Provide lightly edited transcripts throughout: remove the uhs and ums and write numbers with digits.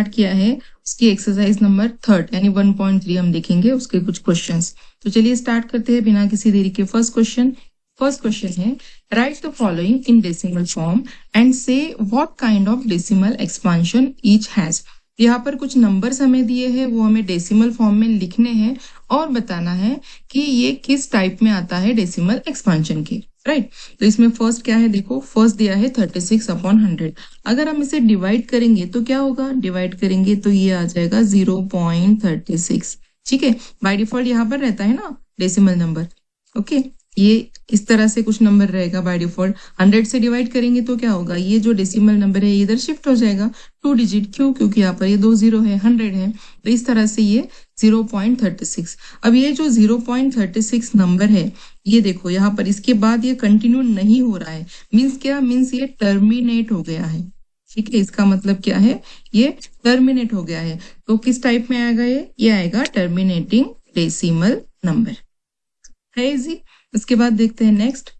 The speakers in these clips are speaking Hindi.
स्टार्ट किया है उसकी एक्सरसाइज नंबर 3 यानी 1.3 हम देखेंगे उसके कुछ क्वेश्चंस। तो चलिए स्टार्ट करते हैं बिना किसी देरी के। फर्स्ट क्वेश्चन है write the following in decimal form and say what kind of decimal expansion each has. यहाँ पर कुछ नंबर्स हमें दिए हैं, वो हमें डेसिमल फॉर्म में लिखने हैं और बताना है कि ये किस टाइप में आता है डेसिमल एक्सपांशन के। राइट तो इसमें फर्स्ट क्या है, देखो फर्स्ट दिया है 36/100। अगर हम इसे डिवाइड करेंगे तो क्या होगा, डिवाइड करेंगे तो ये आ जाएगा 0.36। ठीक है, बाय डिफॉल्ट यहाँ पर रहता है ना डेसिमल नंबर। ओके, ये इस तरह से कुछ नंबर रहेगा बाय डिफॉल्ट। 100 से डिवाइड करेंगे तो क्या होगा, ये जो डेसिमल नंबर है इधर शिफ्ट हो जाएगा 2 डिजिट। क्यों, क्योंकि यहाँ पर ये 2 जीरो है, 100 है, तो इस तरह से ये 0.36। अब ये जो 0.36 नंबर है ये देखो यहाँ पर इसके बाद ये कंटिन्यू नहीं हो रहा है, मीन्स क्या, मीन्स ये टर्मिनेट हो गया है। ठीक है, इसका मतलब क्या है, ये टर्मिनेट हो गया है। तो किस टाइप में आएगा ये आएगा टर्मिनेटिंग डेसिमल नंबर है जी। उसके बाद देखते हैं नेक्स्ट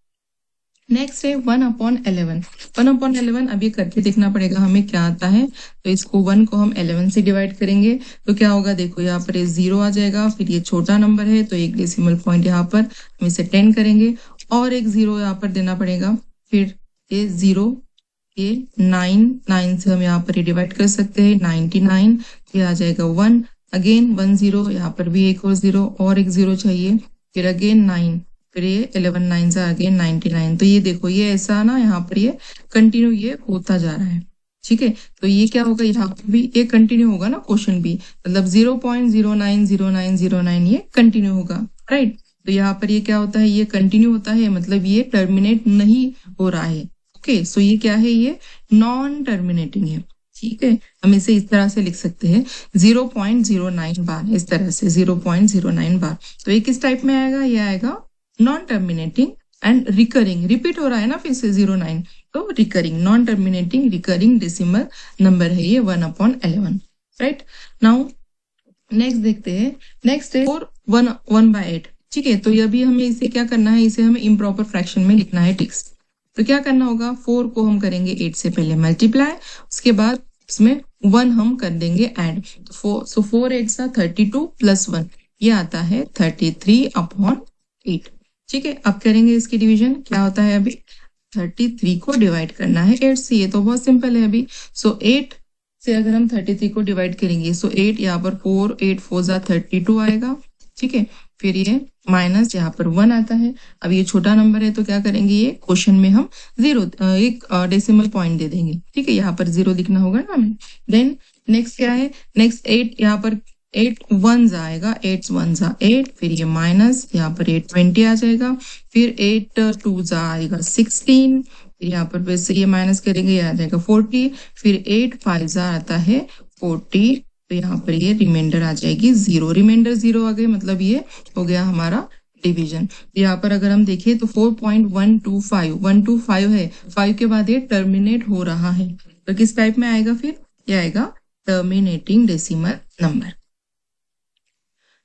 है 1/11। 1/11 अब ये करके देखना पड़ेगा हमें क्या आता है। तो इसको 1 को हम 11 से डिवाइड करेंगे तो क्या होगा, देखो यहाँ पर ये 0 आ जाएगा, फिर ये छोटा नंबर है तो एक डेसिमल पॉइंट यहाँ पर हम इसे 10 करेंगे और एक 0 यहाँ पर देना पड़ेगा, फिर ये 0, ये 9 से हम यहाँ पर ये डिवाइड कर सकते हैं 99, ये आ जाएगा 1, अगेन 1 0, यहाँ पर भी एक और 0 और एक 0 चाहिए, फिर अगेन 9, फिर ये 11 9 से अगेन 99। तो ये देखो ये ऐसा ना यहाँ पर ये कंटिन्यू ये होता जा रहा है। ठीक है, तो ये क्या होगा, यहाँ पर भी ये कंटिन्यू होगा ना क्वेश्चन भी, मतलब 0.090909 ये कंटिन्यू होगा। राइट, तो यहाँ पर ये क्या होता है, ये कंटिन्यू होता है, मतलब ये टर्मिनेट नहीं हो रहा है। ओके, सो ये क्या है, ये नॉन टर्मिनेटिंग है। ठीक है, हम इसे इस तरह से लिख सकते हैं 0.09 बार, इस तरह से 0.09 बार। तो ये किस टाइप में आएगा, ये आएगा non terminating and recurring, repeat हो रहा है ना फिर से 09, तो recurring, non terminating recurring decimal number है ये 1/11। राइट, नाउ नेक्स्ट देखते हैं, नेक्स्ट है 1/8। ठीक है, तो ये भी हमें इसे क्या करना है, इसे हमें इम्प्रॉपर फ्रैक्शन में लिखना है टिक्स। तो क्या करना होगा, 4 को हम करेंगे 8 से पहले मल्टीप्लाई, उसके बाद इसमें 1 हम कर देंगे ऐड। सो 4 8 32 + 1 ये आता है 33/8। ठीक है, अब करेंगे इसकी डिवीजन, क्या होता है अभी 33 को डिवाइड करना है 8 से, ये तो बहुत सिंपल है अभी। सो 8 से अगर हम 33 को डिवाइड करेंगे, सो 8 यहाँ पर 4 8 4 32 आएगा। ठीक है, फिर ये माइनस यहाँ पर 1 आता है। अब ये छोटा नंबर है तो क्या करेंगे, ये क्वेश्चन में हम 0 एक डेसिमल पॉइंट दे देंगे। ठीक है, यहाँ पर 0 लिखना होगा ना हमें। देन नेक्स्ट क्या है, नेक्स्ट 8, यहाँ पर 8 1 आएगा, 8 1 8, फिर ये माइनस यहाँ पर 8 20 आ जाएगा, फिर 8 2 आएगा 16, फिर यहाँ पर वैसे ये माइनस करेंगे, ये आ जाएगा 40, फिर 8 5 आता है 40, तो यहाँ पर ये रिमाइंडर आ जाएगी 0, रिमाइंडर 0 आ गए, मतलब ये हो गया हमारा डिवीजन। यहाँ पर अगर हम देखें तो 4.125 है, 5 के बाद ये टर्मिनेट हो रहा है, तो किस टाइप में आएगा, फिर ये आएगा terminating decimal number.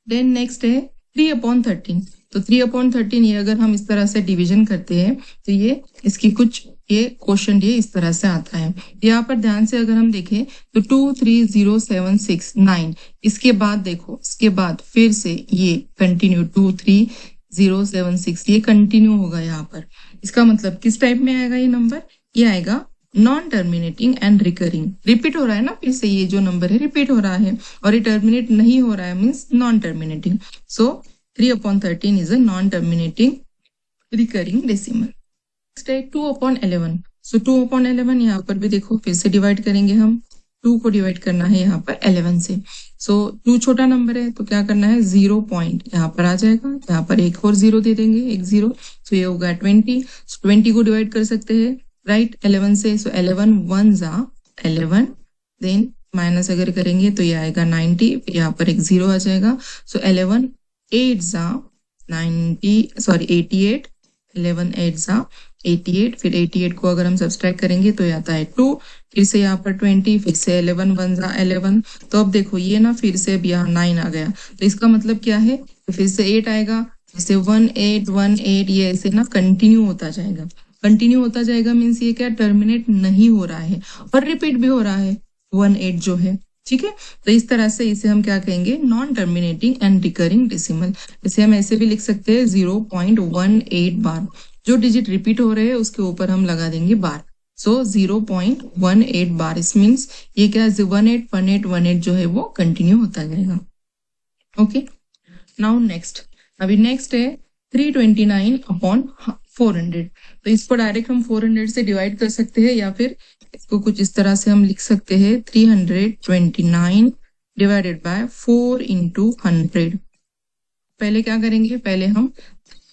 Then next है 3/13। तो 3/13 ये अगर हम इस तरह से डिवीजन करते हैं तो ये इसकी कुछ ये क्वेश्चन ये इस तरह से आता है। यहाँ पर ध्यान से अगर हम देखें तो 23076 इसके बाद देखो, इसके बाद फिर से ये कंटिन्यू 23076 ये कंटिन्यू होगा यहाँ पर। इसका मतलब किस टाइप में आएगा ये नंबर, ये आएगा non terminating and recurring, repeat हो रहा है ना फिर से, ये जो नंबर है रिपीट हो रहा है और ये टर्मिनेट नहीं हो रहा है, means non terminating. So 3/13 is a non terminating recurring decimal. Next है 2/11। सो 2/11 यहाँ पर भी देखो फिर से डिवाइड करेंगे हम, 2 को डिवाइड करना है यहाँ पर 11 से। सो 2 छोटा नंबर है तो क्या करना है, 0 पॉइंट यहाँ पर आ जाएगा, यहाँ पर एक और 0 दे देंगे, एक 0, तो ये होगा 20। 20 को डिवाइड कर सकते हैं राइट 11 से, सो 11 1 11, देन माइनस अगर करेंगे तो ये आएगा 90, फिर यहाँ पर एक 0 आ जाएगा। सो 11 8 88, 11 8 88, फिर 88 को अगर हम सब्सट्रैक्ट करेंगे तो ये आता है 2, फिर से यहाँ पर 20, फिर से 11 1 11। तो अब देखो ये ना फिर से अब यहाँ 9 आ गया, तो इसका मतलब क्या है, तो फिर से 8 आएगा, फिर से 1 8 1 8, ये ऐसे ना कंटिन्यू होता जाएगा। कंटिन्यू होता जाएगा मीन्स ये क्या टर्मिनेट नहीं हो रहा है और रिपीट भी हो रहा है 1 8 जो है। ठीक है, तो इस तरह से इसे हम क्या कहेंगे, non terminating and recurring decimal. इसे हम ऐसे भी लिख सकते हैं 0.18 बार, जो डिजिट रिपीट हो रहे हैं उसके ऊपर हम लगा देंगे बार। सो 0.18 बार, इस मीन्स ये क्या 181818 जो है वो कंटिन्यू होता जाएगा। ओके, नाउ नेक्स्ट, अभी नेक्स्ट है 329/400। तो इसको डायरेक्ट हम 400 से डिवाइड कर सकते हैं, या फिर इसको कुछ इस तरह से हम लिख सकते हैं 329 डिवाइडेड बाय 4 इंटू 100। पहले क्या करेंगे, पहले हम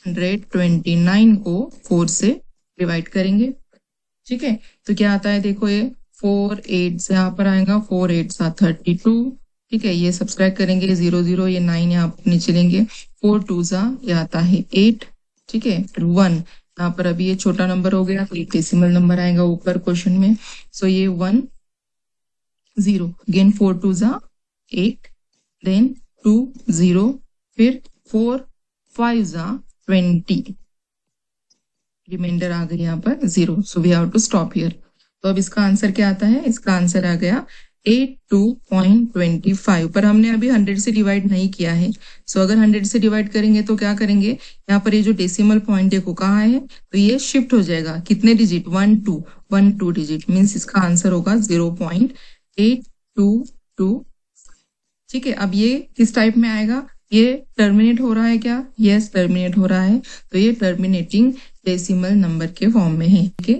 129 को 4 से डिवाइड करेंगे। ठीक है, तो क्या आता है देखो, ये 4 8 से यहाँ पर आएगा, 4 8 32। ठीक है, ये सब्सट्रैक्ट करेंगे 0 0, ये 9 यहाँ पर नीचे लेंगे, 4 2 ये आता है 8। ठीक है, फिर 1 यहाँ पर, अभी ये छोटा नंबर हो गया तो एक डेसिमल नंबर आएगा ऊपर क्वेश्चन में। सो ये 1 0, अगेन 4 2 8, देन 2 0, फिर 4 5 20, रिमाइंडर आ गई यहाँ पर 0। So we have to stop here. तो अब इसका आंसर क्या आता है, इसका आंसर आ गया 82.25, पर हमने अभी 100 से डिवाइड नहीं किया है। सो अगर 100 से डिवाइड करेंगे तो क्या करेंगे, यहाँ पर ये जो डेसिमल पॉइंट देखो कहाँ है, तो ये शिफ्ट हो जाएगा, कितने डिजिट, 1 2 डिजिट, मीन्स इसका आंसर होगा 0.8225। ठीक है, अब ये किस टाइप में आएगा, ये टर्मिनेट हो रहा है क्या, यस टर्मिनेट हो रहा है, तो ये टर्मिनेटिंग डेसिमल नंबर के फॉर्म में है। Okay,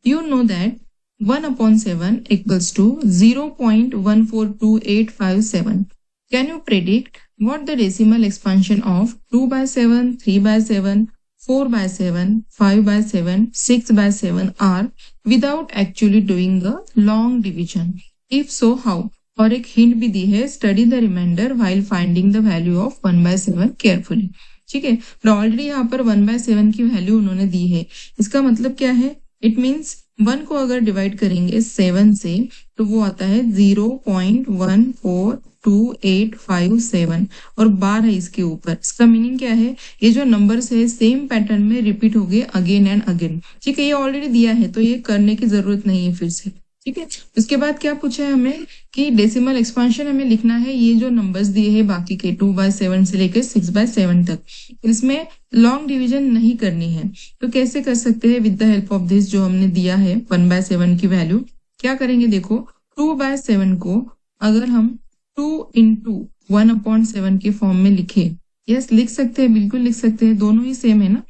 you know that 1/7 equals to 0.142857. Can you predict what the decimal expansion of 2/7, 3/7, 4/7, 5/7, 6/7 are without actually doing the long division? If so, how? और एक हिंट भी दी है, study the reminder while finding the value of 1/7 carefully. ठीक है, तो ऑलरेडी यहाँ पर 1/7 की वैल्यू उन्होंने दी है। इसका मतलब क्या है, इट मीन्स 1 को अगर डिवाइड करेंगे 7 से तो वो आता है 0.14287, और बार है इसके ऊपर। इसका मीनिंग क्या है, ये जो नंबर्स है सेम पैटर्न में रिपीट हो गए अगेन एंड अगेन। ठीक है, ये ऑलरेडी दिया है तो ये करने की जरूरत नहीं है फिर से। ठीक है, उसके बाद क्या पूछा है हमें कि डेसिमल एक्सपांशन हमें लिखना है, ये जो नंबर्स दिए हैं बाकी के 2/7 से लेकर 6/7 तक, इसमें लॉन्ग डिवीजन नहीं करनी है। तो कैसे कर सकते हैं, with the help of this जो हमने दिया है 1/7 की वैल्यू, क्या करेंगे देखो, 2/7 को अगर हम 2 इंटू 1/7 के फॉर्म में लिखे, यस लिख सकते हैं, बिल्कुल लिख सकते हैं, दोनों ही सेम है ना।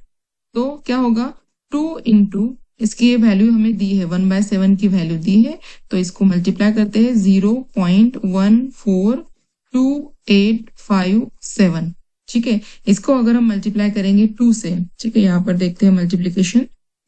तो क्या होगा, 2 इंटू इसकी ये वैल्यू हमें दी है, 1/7 की वैल्यू दी है, तो इसको मल्टीप्लाई करते हैं 0.14287। ठीक है, इसको अगर हम मल्टीप्लाई करेंगे 2 से, ठीक है यहाँ पर देखते हैं मल्टीप्लीकेशन,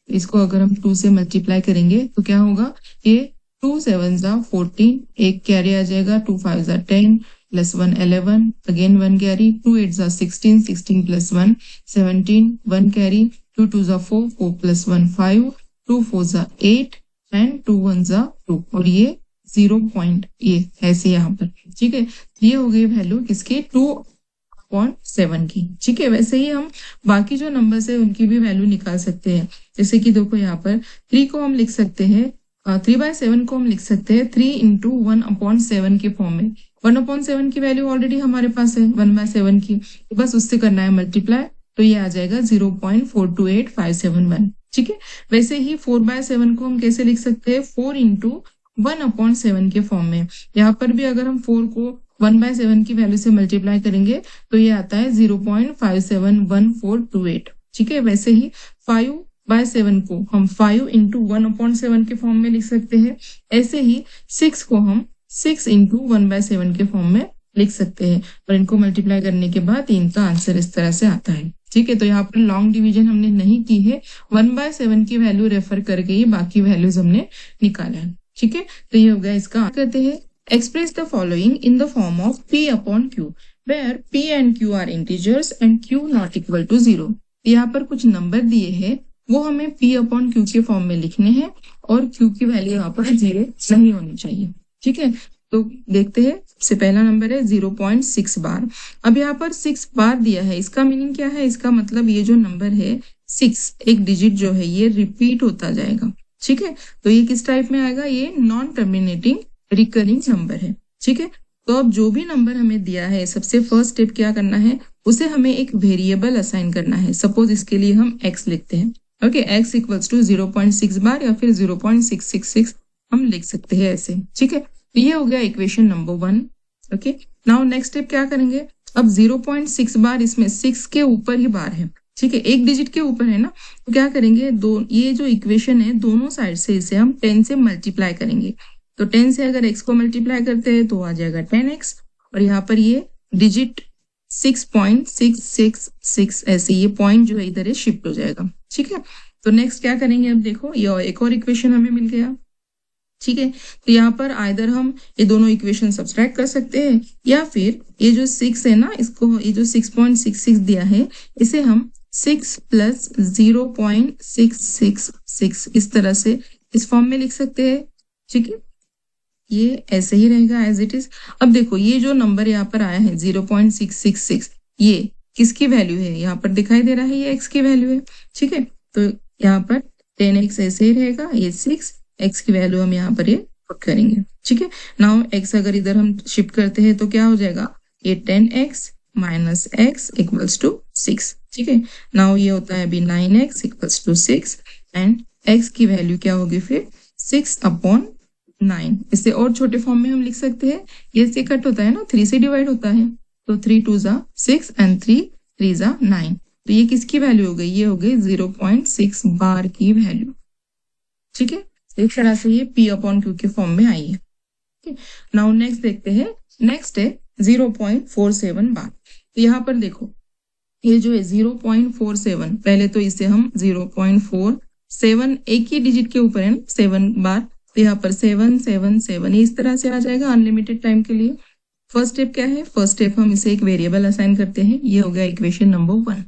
इसको अगर हम 2 से मल्टीप्लाई करेंगे तो क्या होगा, ये 2 7 14, एक कैरी आ जाएगा, 2 5 10 plus 1 11, again 1 carry, 2 8 16, 16 plus 1 17, 1 carry, 2 2 4, 4 plus 1 5, 2 4 8 and 2 1 2, और ये 0 पॉइंट ये ऐसे यहाँ पर। ठीक है, ये हो गई वैल्यू किसकी, 2/7 की। ठीक है, वैसे ही हम बाकी जो नंबर्स है उनकी भी वैल्यू निकाल सकते हैं। जैसे कि देखो यहाँ पर 3 को हम लिख सकते हैं, 3/7 को हम लिख सकते हैं 3 इंटू 1/7 के फॉर्म में। 1/7 की वैल्यू ऑलरेडी हमारे पास है 1/7 की, तो बस उससे करना है मल्टीप्लाई, तो ये आ जाएगा 0.428571। ठीक है, वैसे ही 4/7 को हम कैसे लिख सकते हैं, 4 इंटू 1/7 के फॉर्म में। यहाँ पर भी अगर हम 4 को 1/7 की वैल्यू से मल्टीप्लाई करेंगे तो ये आता है 0.571428। ठीक है, वैसे ही 5/7 को हम 5 इंटू 1/7 के फॉर्म में लिख सकते हैं। ऐसे ही 6 को हम 6 इंटू 1/7 के फॉर्म में लिख सकते हैं, और इनको मल्टीप्लाई करने के बाद इनका आंसर इस तरह से आता है। ठीक है, तो यहाँ पर लॉन्ग डिवीजन हमने नहीं की है, 1/7 की वैल्यू रेफर करके ही बाकी वैल्यूज हमने निकाला है। ठीक है, तो ये हो गया इसका। करते हैं, express the following in the form of P/Q where P and Q are integers and Q not equal to 0। यहाँ पर कुछ नंबर दिए हैं, वो हमें P/Q के फॉर्म में लिखने हैं, और Q की वैल्यू यहाँ पर 0 नहीं होनी चाहिए। ठीक है, तो देखते हैं, सबसे पहला नंबर है 0.6 बार। अब यहाँ पर 6 बार दिया है, इसका मीनिंग क्या है, इसका मतलब ये जो नंबर है 6, एक डिजिट जो है ये रिपीट होता जाएगा। ठीक है, तो ये किस टाइप में आएगा, ये नॉन टर्मिनेटिंग रिकरिंग नंबर है। ठीक है। तो अब जो भी नंबर हमें दिया है, सबसे फर्स्ट स्टेप क्या करना है, उसे हमें एक वेरिएबल असाइन करना है। सपोज इसके लिए हम x लिखते हैं। ओके, x इक्वल्स टू 0.6 बार या फिर 0.666 हम लिख सकते हैं ऐसे। ठीक है, तो ये हो गया equation number 1। Okay, now next step क्या करेंगे, अब 0.6 बार, इसमें 6 के ऊपर ही बार है। ठीक है, एक डिजिट के ऊपर है ना, तो क्या करेंगे, ये जो इक्वेशन है दोनों साइड से इसे हम 10 से मल्टीप्लाई करेंगे। तो 10 से अगर x को मल्टीप्लाई करते हैं तो आ जाएगा 10x, और यहाँ पर ये डिजिट 6.666 ऐसे ये पॉइंट जो है इधर शिफ्ट हो जाएगा। ठीक है, तो नेक्स्ट क्या करेंगे, अब देखो ये एक और इक्वेशन हमें मिल गया। ठीक है, तो यहाँ पर आइदर हम ये दोनों इक्वेशन सब्सट्रैक्ट कर सकते हैं, या फिर ये जो 6 है ना, इसको ये जो 6.66 दिया है इसे हम 6 प्लस 0.666 इस तरह से इस फॉर्म में लिख सकते हैं। ठीक है, ये ऐसे ही रहेगा एज इट इज। अब देखो ये जो नंबर यहाँ पर आया है 0.666, ये किसकी वैल्यू है, यहाँ पर दिखाई दे रहा है ये x की वैल्यू है। ठीक है, तो यहाँ पर 10x ऐसे ही रहेगा, ये 6 x की वैल्यू हम यहाँ पर ये पुट करेंगे। ठीक है, नाउ x अगर इधर हम शिफ्ट करते हैं तो क्या हो जाएगा, ये 10x minus x equals to 6। ठीक है, नाउ ये होता है अभी 9x equals to 6, and x की वैल्यू क्या होगी फिर 6/9। इसे और छोटे फॉर्म में हम लिख सकते हैं, ये से कट होता है ना, 3 से डिवाइड होता है, तो 3 2 जा 6 एंड 3 3 जा 9। तो ये किसकी वैल्यू हो गई, ये हो गई 0.6 बार की वैल्यू। ठीक है, इस तरह से ये P/Q के फॉर्म में आई है। नाउ नेक्स्ट देखते हैं, नेक्स्ट है 0.47 बार। तो यहाँ पर देखो ये जो है 0.47, पहले तो इसे हम 0.47 एक ही डिजिट के ऊपर है ना 7 बार, तो यहाँ पर 7 7 7 इस तरह से आ जाएगा अनलिमिटेड टाइम के लिए। फर्स्ट स्टेप क्या है, फर्स्ट स्टेप हम इसे एक वेरिएबल असाइन करते हैं, ये हो गया equation number 1।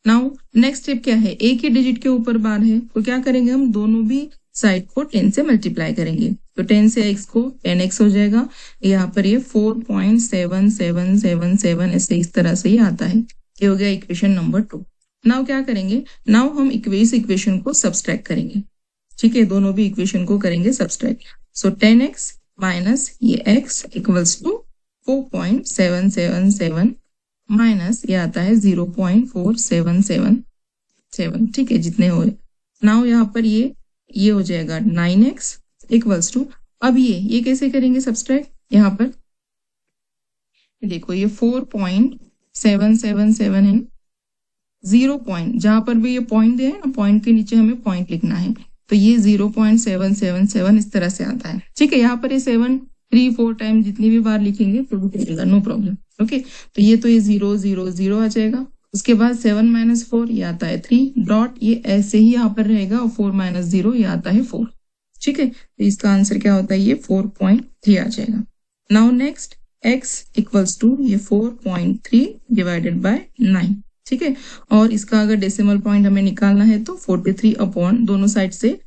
Now next step क्या है, एक ही डिजिट के ऊपर बार है, तो क्या करेंगे, हम दोनों भी साइड को 10 से मल्टीप्लाई करेंगे। तो 10 से x को 10x हो जाएगा, यहाँ पर ये 4.7777 ऐसे इस तरह से ही आता है। ये हो गया इक्वेशन नंबर 2। नाउ क्या करेंगे, नाउ हम इस इक्वेशन को सब्सट्रैक्ट करेंगे। ठीक है, दोनों भी इक्वेशन को करेंगे सब्सट्रैक्ट। सो 10x माइनस ये x इक्वल्स टू 4.777 माइनस ये आता है 0.4777। ठीक है, जितने हो रहे। नाउ यहाँ पर ये हो जाएगा 9x इक्वल्स टू, अब ये कैसे करेंगे सब्सट्रैक्ट, यहाँ पर देखो ये 4.777 है, 0 पॉइंट जहां पर भी ये पॉइंट दिया है ना, पॉइंट के नीचे हमें पॉइंट लिखना है, तो ये 0.777 इस तरह से आता है। ठीक है, यहाँ पर ये 7 3 4 टाइम जितनी भी बार लिखेंगे तो भी चलेगा, नो प्रॉब्लम। ओके, तो ये तो ये 0 0 0 आ जाएगा। उसके बाद 7 माइनस 4 ये आता है 3 डॉट, ये ऐसे ही यहाँ पर रहेगा, और 4 माइनस 0 ये आता है 4। ठीक है, तो इसका आंसर क्या होता है, ये 4.3 आ जाएगा। Now next x equals to ये 4.3 डिवाइडेड बाय 9। ठीक है, और इसका अगर डेसिमल पॉइंट हमें निकालना है तो 43 अपॉन दोनों साइड से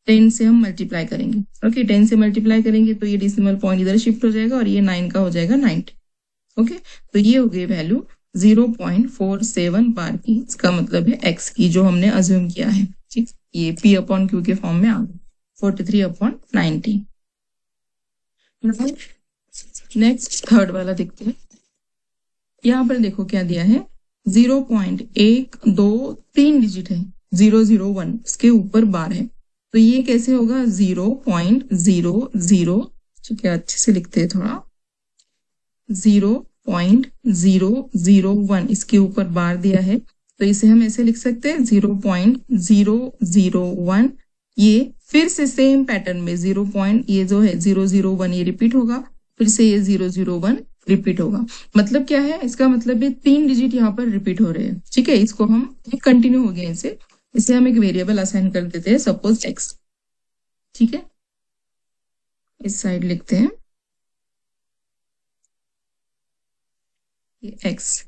10 से हम मल्टीप्लाई करेंगे। ओके, 10 से मल्टीप्लाई करेंगे तो ये डेसिमल पॉइंट इधर शिफ्ट हो जाएगा, और ये 9 का हो जाएगा 90। ओके, तो ये हो गई वैल्यू 0.47 बार की, इसका मतलब है x की जो हमने अज्यूम किया है। ठीक, ये P/Q के फॉर्म में आ गया 43/90। नेक्स्ट थर्ड वाला देखते हैं। यहाँ पर देखो क्या दिया है, 0.123 डिजिट है, 001 इसके ऊपर बार है, तो ये कैसे होगा 0.00, ठीक है अच्छे से लिखते हैं थोड़ा, 0.001 इसके ऊपर बार दिया है, तो इसे हम ऐसे लिख सकते हैं 0.001। ये फिर से सेम पैटर्न में 0. ये जो है 001 ये रिपीट होगा, फिर से ये 001 रिपीट होगा। मतलब क्या है, इसका मतलब ये 3 डिजिट यहाँ पर रिपीट हो रहे हैं। ठीक है, इसको हम कंटिन्यू हो गया, इसे हम एक वेरिएबल असाइन कर देते हैं, सपोज x। ठीक है, इस साइड लिखते हैं ये x।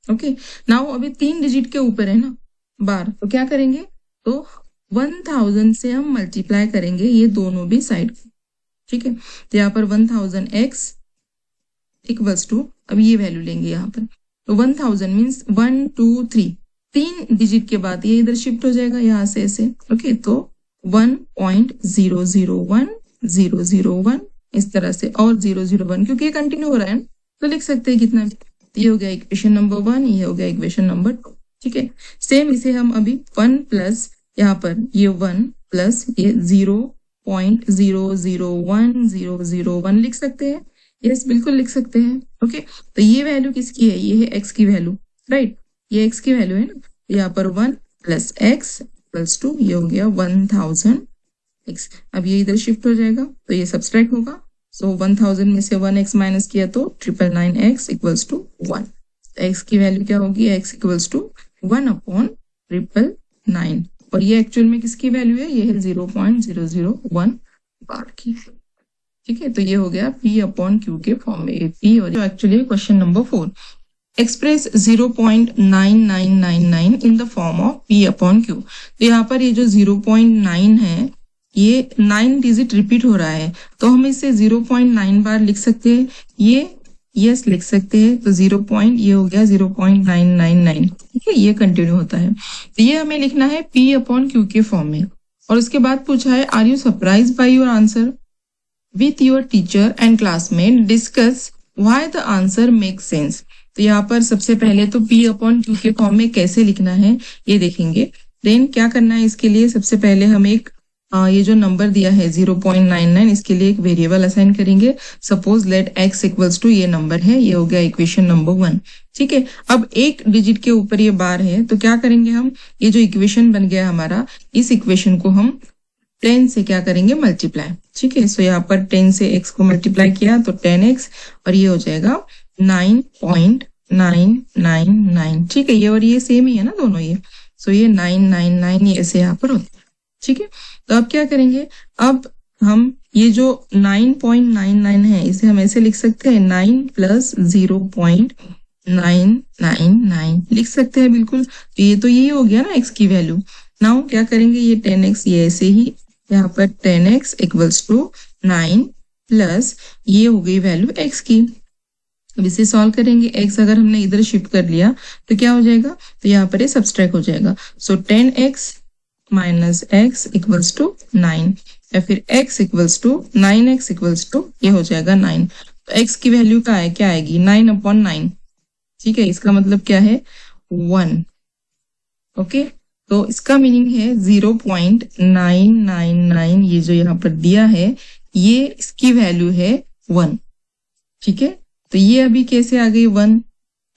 ओके, नाउ अभी 3 डिजिट के ऊपर है ना बार, तो क्या करेंगे, तो 1000 से हम मल्टीप्लाई करेंगे ये दोनों भी साइड। ठीक है, तो यहाँ पर 1000x इक्वल्स टू, अब ये वैल्यू लेंगे यहाँ पर, तो 1000 मीन्स 1 2 3, 3 डिजिट के बाद ये इधर शिफ्ट हो जाएगा यहाँ से ऐसे। ओके, तो 1.001 001 इस तरह से, और 0 0 1, क्योंकि ये कंटिन्यू हो रहा है ना, तो लिख सकते हैं कितना भी। तो ये हो गया इक्वेशन नंबर 1, ये हो गया इक्वेशन नंबर 2। ठीक है, सेम इसे हम अभी 1 प्लस यहाँ पर ये 1 प्लस ये 0.001001 लिख सकते हैं। यस, बिल्कुल लिख सकते हैं। ओके, तो ये वैल्यू किसकी है? ये है एक्स की वैल्यू, राइट? ये एक्स की वैल्यू है ना, तो यहाँ पर 1 प्लस एक्स प्लस 2, ये हो गया 1000 एक्स। अब ये इधर शिफ्ट हो जाएगा तो ये सब्सट्रैक्ट होगा। सो 1000 में से 1 एक्स माइनस किया तो 999 एक्स इक्वल्स टू 1। एक्स की वैल्यू क्या होगी? एक्स इक्वल्स टू 1 अपॉन 999, और ये एक्चुअल में किसकी वैल्यू है? ये है 0.001 बार की। ठीक है, तो ये हो गया P अपॉन Q के फॉर्म में P, और actually question number 4, express 0.9999 in the form of P upon Q। तो यहाँ पर ये जो 0.9 है, ये 9 डिजिट रिपीट हो रहा है, तो हम इसे 0.9 बार लिख सकते हैं। ये यस लिख सकते हैं, तो 0. ये हो गया 0.999। ठीक है, ये कंटिन्यू होता है, तो ये हमें लिखना है P अपॉन Q के फॉर्म में। और उसके बाद पूछा है, are you surprise by your answer? With your teacher and classmate discuss why the answer make sense. तो यहाँ पर सबसे पहले तो P अपॉन Q के फॉर्म में कैसे लिखना है ये देखेंगे। देन क्या करना है, इसके लिए सबसे पहले हम एक ये जो नंबर दिया है 0.99, इसके लिए एक वेरिएबल असाइन करेंगे। Suppose let x equals to ये नंबर है, ये हो गया इक्वेशन नंबर 1। ठीक है, अब एक डिजिट के ऊपर ये बार है, तो क्या करेंगे हम, ये जो इक्वेशन बन गया हमारा, इस इक्वेशन को हम 10 से क्या करेंगे? मल्टीप्लाई। ठीक है, सो यहाँ पर 10 से x को मल्टीप्लाई किया तो 10x, और ये हो जाएगा 9.999। ठीक है, ये और ये सेम ही है ना दोनों, ये सो ये 999 ये ऐसे यहाँ पर होता है। ठीक है, तो अब क्या करेंगे, अब हम ये जो 9.99 है इसे हम ऐसे लिख सकते हैं, 9 प्लस 0.999 लिख सकते हैं बिल्कुल। तो ये तो यही हो गया ना x की वैल्यू। नाउ क्या करेंगे, ये 10x ये ऐसे ही यहाँ पर 10x इक्वल्स टू 9 प्लस ये हो गई वैल्यू x की। अब इसे सॉल्व करेंगे, x अगर हमने इधर शिफ्ट कर लिया तो क्या हो जाएगा, तो यहाँ पर ये सब्सट्रैक्ट हो जाएगा। So 10x minus x equals to 9, या फिर x equals to 9x equals to ये हो जाएगा 9। तो x की वैल्यू क्या आएगी? 9 अपॉन 9। ठीक है, इसका मतलब क्या है? 1। ओके, तो इसका मीनिंग है 0.999, ये जो यहाँ पर दिया है ये इसकी वैल्यू है 1। ठीक है, तो ये अभी कैसे आ गई 1?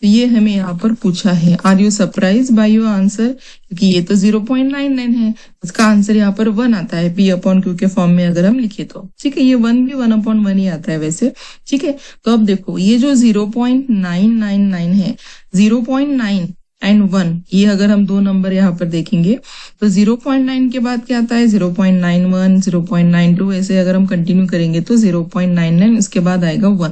तो ये हमें यहाँ पर पूछा है, are you surprise by your answer? क्योंकि ये तो 0.99 है, उसका आंसर यहाँ पर 1 आता है P अपॉन Q के फॉर्म में अगर हम लिखे तो। ठीक है, ये 1 भी 1 अपॉन 1 ही आता है वैसे। ठीक है, तो अब देखो ये जो 0.999 है, 0.9 एंड 1, ये अगर हम दो नंबर यहाँ पर देखेंगे तो 0.9 के बाद क्या आता है? 0.91, 0.92, ऐसे अगर हम कंटिन्यू करेंगे तो 0.99, उसके बाद आएगा 1।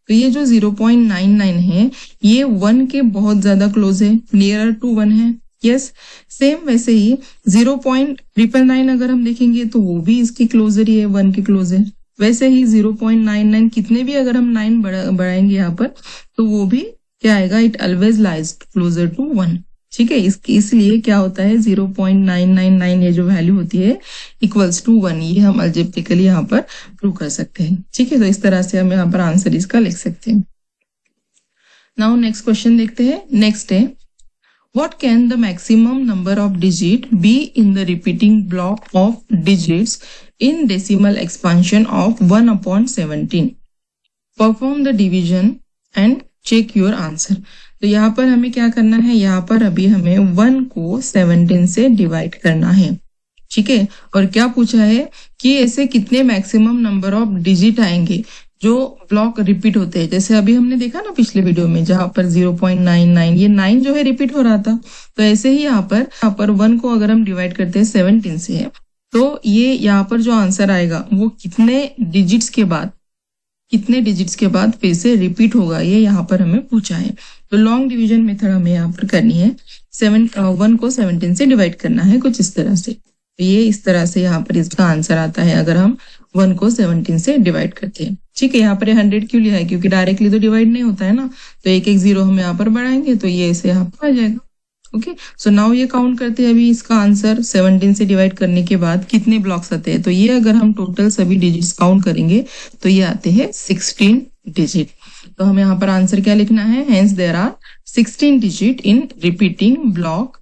तो ये जो 0.99 है ये 1 के बहुत ज्यादा क्लोज है, नियरर टू 1 है। यस, सेम वैसे ही 0.999 अगर हम देखेंगे तो वो भी इसकी क्लोजर ही है, 1 के क्लोज है। वैसे ही 0.99 कितने भी अगर हम 9 बढ़ाएंगे यहाँ पर तो वो भी क्या आएगा? It always lies closer to 1। ठीक है, इसलिए क्या होता है 0.999 ये जो वैल्यू होती है इक्वल्स टू 1, ये हम अलजेब्रिकली यहाँ पर प्रूव कर सकते हैं। ठीक है, तो इस तरह से हम यहाँ पर आंसर इसका लिख सकते हैं। नाउ नेक्स्ट क्वेश्चन देखते हैं। नेक्स्ट है, what can the maximum number of digit be in the repeating block of digits in decimal expansion of 1/17? Perform the division and check your answer. तो यहाँ पर हमें क्या करना है, यहाँ पर अभी हमें 1 को 17 से डिवाइड करना है। ठीक है, और क्या पूछा है कि ऐसे कितने मैक्सिमम नंबर ऑफ डिजिट आएंगे जो ब्लॉक रिपीट होते हैं। जैसे अभी हमने देखा ना पिछले वीडियो में, जहां पर 0.99 ये 9 जो है रिपीट हो रहा था, तो ऐसे ही यहाँ पर 1 को अगर हम डिवाइड करते हैं 17 से, तो ये यहाँ पर जो आंसर आएगा वो कितने डिजिट्स के बाद फिर से रिपीट होगा, ये यहाँ पर हमें पूछा है। तो लॉन्ग डिवीजन मेथड हमें यहाँ पर करनी है। 1 को 17 से डिवाइड करना है कुछ इस तरह से। तो ये इस तरह से यहाँ पर इसका आंसर आता है अगर हम 1 को 17 से डिवाइड करते हैं। ठीक है, यहाँ पर 100 क्यों लिया है? क्योंकि डायरेक्टली तो डिवाइड नहीं होता है ना, तो एक 0 हम यहाँ पर बढ़ाएंगे तो ये ऐसे यहाँ पर आ जाएगा। ओके, सो नाउ ये काउंट करते हैं। अभी इसका आंसर 17 से डिवाइड करने के बाद कितने ब्लॉक्स आते हैं, तो ये अगर हम टोटल सभी डिजिट्स काउंट करेंगे तो ये आते हैं 16 डिजिट। तो हमें यहाँ पर आंसर क्या लिखना है, hence there are 16 digit in repeating block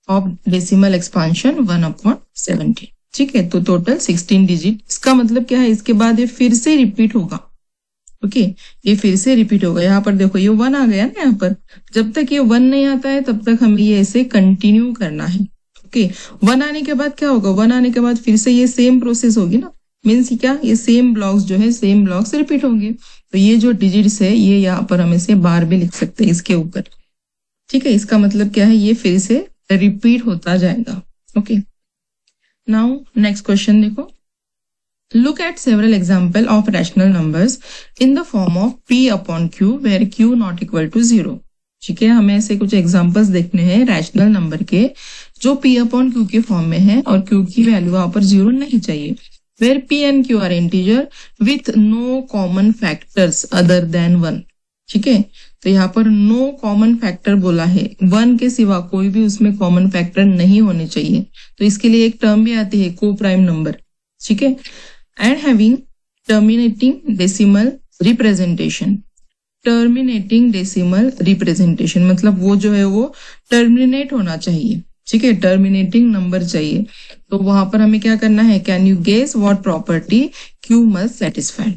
of decimal expansion 1/17। ठीक है, तो टोटल 16 डिजिट। इसका मतलब क्या है, इसके बाद ये फिर से रिपीट होगा। ओके, ये फिर से रिपीट होगा। यहाँ पर देखो ये 1 आ गया ना, यहाँ पर जब तक ये 1 नहीं आता है तब तक हमें ये ऐसे कंटिन्यू करना है। ओके, 1 आने के बाद क्या होगा, 1 आने के बाद फिर से ये सेम प्रोसेस होगी ना, मीन्स क्या, ये सेम ब्लॉक्स जो है सेम ब्लॉक्स रिपीट होंगे। तो ये जो डिजिट्स है ये यहाँ पर हम इसे बार भी लिख सकते हैं इसके ऊपर। ठीक है, इसका मतलब क्या है, ये फिर से रिपीट होता जाएगा। ओके, नाउ नेक्स्ट क्वेश्चन देखो। Look at several example of rational numbers in the form of p upon q where q not equal to 0। ठीक है, हमें ऐसे कुछ एग्जांपल्स देखने हैं रैशनल नंबर के जो p अपॉन q के फॉर्म में है और q की वैल्यू यहाँ पर 0 नहीं चाहिए। Where p and q are integer with no common factors other than 1। ठीक है, तो यहाँ पर नो कॉमन फैक्टर बोला है, 1 के सिवा कोई भी उसमें कॉमन फैक्टर नहीं होने चाहिए। तो इसके लिए एक टर्म भी आती है को प्राइम नंबर। ठीक है, and having terminating decimal representation. Terminating decimal representation मतलब वो जो है वो टर्मिनेट होना चाहिए। ठीक है, टर्मिनेटिंग नंबर चाहिए। तो वहां पर हमें क्या करना है, can you guess what property Q must satisfy.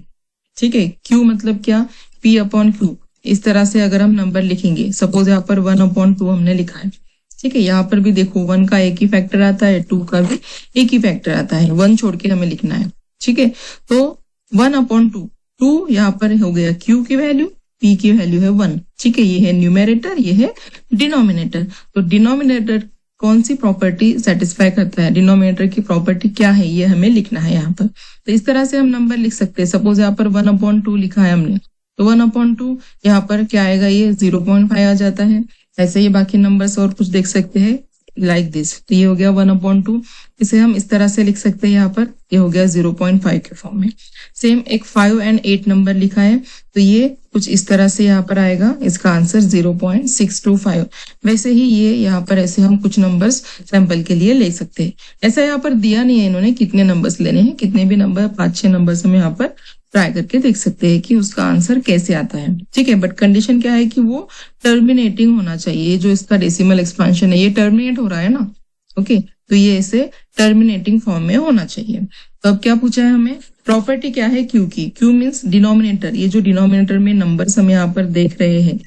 ठीक है, क्यू मतलब क्या, पी अपॉन क्यू। इस तरह से अगर हम नंबर लिखेंगे, सपोज यहाँ पर 1/2 हमने लिखा है। ठीक है, यहाँ पर भी देखो 1 का एक ही फैक्टर आता है, 2 का भी एक ही फैक्टर आता है, 1 छोड़ के हमें लिखना है। ठीक है, तो 1/2, 2 यहाँ पर हो गया q की वैल्यू, p की वैल्यू है 1। ठीक है, ये है न्यूमेरेटर, ये है डिनोमिनेटर। तो डिनोमिनेटर कौन सी प्रॉपर्टी सेटिस्फाई करता है, डिनोमिनेटर की प्रॉपर्टी क्या है, ये हमें लिखना है यहाँ पर। तो इस तरह से हम नंबर लिख सकते हैं। सपोज यहाँ पर 1/2 लिखा है हमने, तो 1/2 यहाँ पर क्या आएगा, ये 0.5 आ जाता है। ऐसे ही बाकी नंबर्स और कुछ देख सकते हैं लाइक दिस। तो ये हो गया 1/2, इसे हम इस तरह से लिख सकते हैं यहाँ पर, ये हो गया 0.5 के फॉर्म में। सेम एक 5 और 8 नंबर लिखा है, तो ये कुछ इस तरह से यहाँ पर आएगा, इसका आंसर 0.625। वैसे ही ये यहाँ पर ऐसे हम कुछ नंबर्स सैंपल के लिए ले सकते हैं। ऐसा यहाँ पर दिया नहीं है इन्होंने कितने नंबर्स लेने हैं, कितने भी नंबर 5-6 नंबर्स हम यहाँ पर ट्राई करके देख सकते हैं कि उसका आंसर कैसे आता है। ठीक है, बट कंडीशन क्या है कि वो टर्मिनेटिंग होना चाहिए। जो इसका डेसिमल एक्सपांशन है ये टर्मिनेट हो रहा है ना। ओके, तो ये ऐसे टर्मिनेटिंग फॉर्म में होना चाहिए। तो अब क्या पूछा है हमें, प्रॉपर्टी क्या है क्यू की। क्यू मीन्स डिनोमिनेटर, ये जो डिनोमिनेटर में नंबर्स हम यहाँ पर देख रहे हैं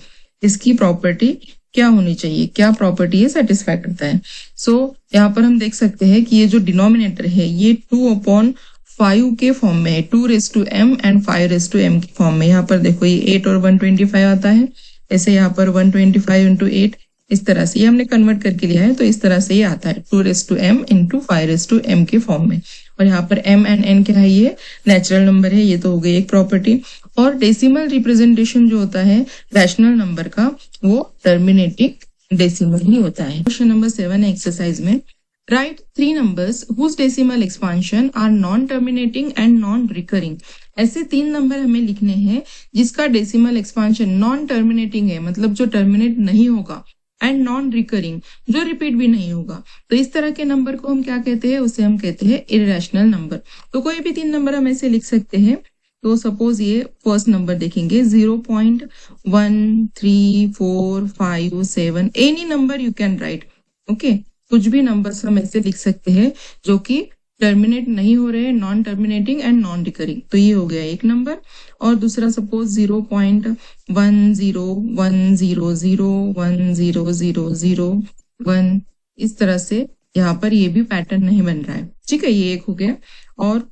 इसकी प्रॉपर्टी क्या होनी चाहिए, क्या प्रॉपर्टी ये सेटिस्फाई करता है। सो यहाँ पर हम देख सकते हैं कि ये जो डिनोमिनेटर है ये 2/5 के फॉर्म में है, 2m एंड 5m के फॉर्म में। यहाँ पर देखो ये 8 और 125 आता है, ऐसे यहाँ पर 125 इंटू 8 इस तरह से ये हमने कन्वर्ट करके लिया है, तो इस तरह से ये आता है 2m इंटू 5m के फॉर्म में। और यहाँ पर m एंड n क्या है, ये नेचुरल नंबर है, ये तो हो गई एक प्रॉपर्टी। और डेसिमल रिप्रेजेंटेशन जो होता है रैशनल नंबर का वो टर्मिनेटिंग डेसिमल ही होता है। क्वेश्चन नंबर 7 है एक्सरसाइज में, right 3 numbers whose decimal expansion are non-terminating and non-recurring। ऐसे 3 नंबर हमें लिखने हैं जिसका डेसिमल एक्सपांशन नॉन टर्मिनेटिंग है, मतलब जो टर्मिनेट नहीं होगा, एंड नॉन रिकरिंग जो रिपीट भी नहीं होगा। तो इस तरह के नंबर को हम क्या कहते हैं, उसे हम कहते हैं इर्रेशनल नंबर। तो कोई भी 3 नंबर हम ऐसे लिख सकते हैं। तो सपोज ये फर्स्ट नंबर देखेंगे 0.1345 any number you can write. Okay, कुछ भी नंबर्स हम ऐसे लिख सकते हैं जो कि टर्मिनेट नहीं हो रहे, non terminating and non recurring. तो ये हो गया एक नंबर। और दूसरा सपोज 0.1010010001 इस तरह से यहाँ पर ये भी पैटर्न नहीं बन रहा है। ठीक है, ये एक हो गया। और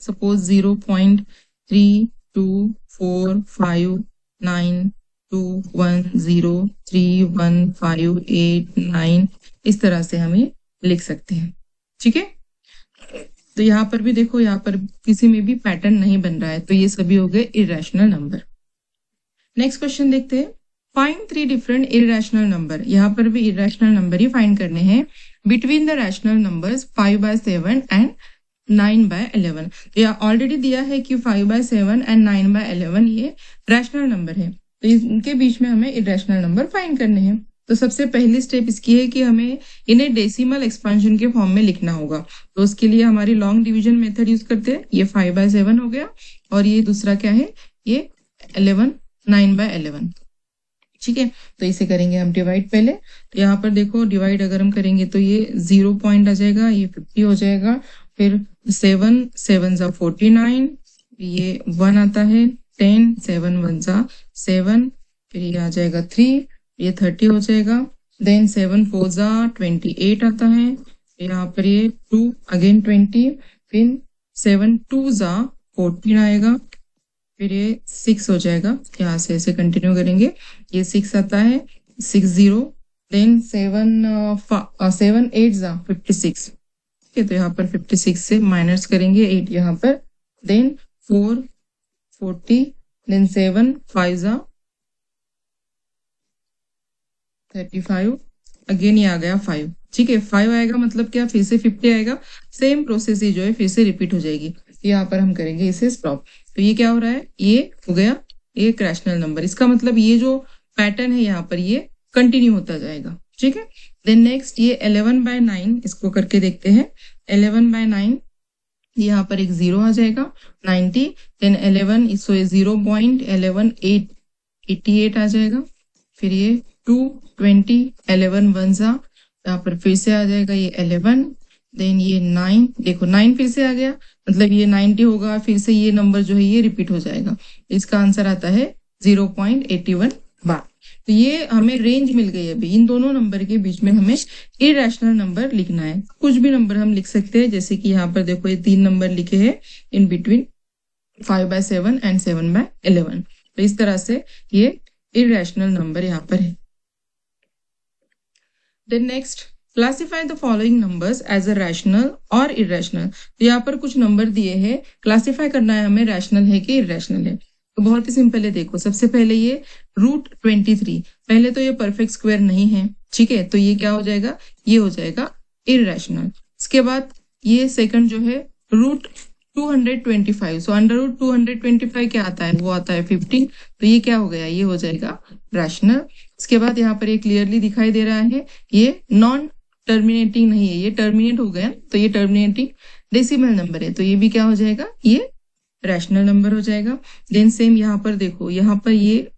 सपोज 0.324592103158 इस तरह से हमें लिख सकते हैं। ठीक है, तो यहाँ पर भी देखो, यहाँ पर किसी में भी पैटर्न नहीं बन रहा है, तो ये सभी हो गए इरेशनल नंबर। नेक्स्ट क्वेश्चन देखते हैं, फाइंड 3 डिफरेंट इरेशनल नंबर। यहाँ पर भी इरेशनल नंबर ही फाइंड करने हैं between the rational numbers 5/7 and 9/11। तो यहाँ ऑलरेडी दिया है कि 5/7 एंड 9/11 ये रैशनल नंबर है, तो इनके बीच में हमें इरेशनल नंबर फाइंड करने हैं। तो सबसे पहली स्टेप इसकी है कि हमें इन्हें डेसिमल एक्सपेंशन के फॉर्म में लिखना होगा। तो उसके लिए हमारी लॉन्ग डिवीजन मेथड यूज करते हैं। ये 5/7 हो गया और ये दूसरा क्या है, ये 9/11। ठीक है, तो इसे करेंगे हम डिवाइड पहले। तो यहाँ पर देखो डिवाइड अगर हम करेंगे तो ये 0 पॉइंट आ जाएगा, ये 50 हो जाएगा, फिर 7 7 जा 49, ये 1 आता है, 10 7 1 जा 7, फिर ये आ जाएगा 3, ये 30 हो जाएगा, देन 7 4 जा 28 आता है, यहाँ पर ये 2 अगेन 20, फिर 7 2 जा 14 आएगा, फिर ये 6 हो जाएगा, यहाँ से ऐसे कंटिन्यू करेंगे, ये 6 आता है, 6 0, देन 7 8 जा 56। ठीक है, तो यहाँ पर 56 से माइनस करेंगे 8 यहाँ पर, देन 4 40, देन 7 5 जा 35, अगेन ये आ गया 5। ठीक है, 5 आएगा मतलब क्या, फिर से 50 आएगा, सेम प्रोसेस ही जो है फिर से रिपीट हो जाएगी। यहाँ पर हम करेंगे इसे स्टॉप। तो ये क्या हो रहा है, ये हो गया एक रैशनल नंबर। इसका मतलब ये जो पैटर्न है यहाँ पर ये कंटिन्यू होता जाएगा। ठीक है, देन नेक्स्ट ये 11/9, इसको करके देखते हैं। 11/9, यहाँ पर एक 0 आ जाएगा, 90, देन 11 सो 0.1188 आ जाएगा, फिर ये 2 20, 11 1 जा, यहाँ पर फिर से आ जाएगा ये 11, देन ये 9, देखो 9 फिर से आ गया, मतलब ये 90 होगा, फिर से ये नंबर जो है ये रिपीट हो जाएगा। इसका आंसर आता है 0.81 बार। तो ये हमें रेंज मिल गई। अभी इन दोनों नंबर के बीच में हमें इरेशनल नंबर लिखना है। कुछ भी नंबर हम लिख सकते हैं, जैसे कि यहाँ पर देखो ये 3 नंबर लिखे हैं इन बिटवीन 5/7 एंड 7/11। तो इस तरह से ये इरेशनल नंबर यहाँ पर है। Then next, classify the following numbers as a rational और इरेशनल। तो यहाँ पर कुछ नंबर दिए हैं, क्लासिफाई करना है हमें रैशनल है कि इरेशनल है। तो बहुत ही सिंपल है, देखो सबसे पहले ये √23, पहले तो ये परफेक्ट स्क्वायर नहीं है। ठीक है, तो ये क्या हो जाएगा, ये हो जाएगा इरेशनल। इसके बाद ये सेकंड जो है √225, सो √225 क्या आता है, वो आता है 15, तो ये क्या हो गया, ये हो जाएगा रैशनल। इसके बाद यहाँ पर ये क्लियरली दिखाई दे रहा है, ये नॉन टर्मिनेटिंग नहीं है, ये टर्मिनेट हो गया, तो ये टर्मिनेटिंग डेसिमल नंबर है, तो ये भी क्या हो जाएगा, ये रैशनल नंबर हो जाएगा। देन सेम यहाँ पर देखो, यहाँ पर ये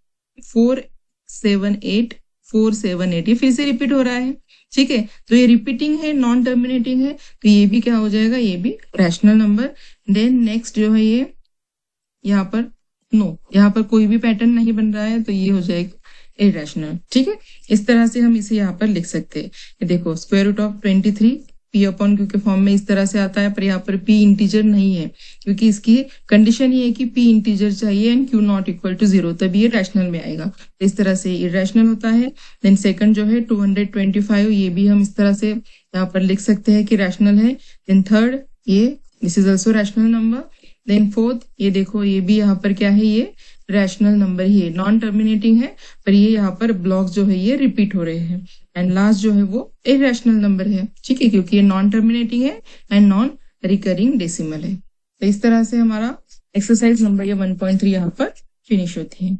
478 ये फिर से रिपीट हो रहा है। ठीक है, तो ये रिपीटिंग है, नॉन टर्मिनेटिंग है, तो ये भी क्या हो जाएगा, ये भी रैशनल नंबर। देन नेक्स्ट जो है ये यहाँ पर यहाँ पर कोई भी पैटर्न नहीं बन रहा है, तो ये हो जाएगा इरेशनल। ठीक है, इस तरह से हम इसे यहाँ पर लिख सकते हैं। ये देखो √23 P/Q के फॉर्म में इस तरह से आता है, पर यहाँ पर P इंटीजर नहीं है, क्योंकि इसकी कंडीशन ये है कि P इंटीजर चाहिए and Q not equal to 0, तभी ये रैशनल में आएगा। इस तरह से इरेशनल होता है। देन सेकंड जो है 225, ये भी हम इस तरह से यहाँ पर लिख सकते हैं कि रैशनल है। देन थर्ड, ये this is also rational number. Then fourth, ये देखो ये भी यहाँ पर क्या है, ये रैशनल नंबर ही है, नॉन टर्मिनेटिंग है, पर ये यहाँ पर ब्लॉक्स जो है ये रिपीट हो रहे हैं। एंड लास्ट जो है वो इरेशनल नंबर है। ठीक है, क्योंकि ये नॉन टर्मिनेटिंग है एंड नॉन रिकरिंग डेसिमल है। तो इस तरह से हमारा एक्सरसाइज नंबर ये 1.3 यहाँ पर फिनिश होती है।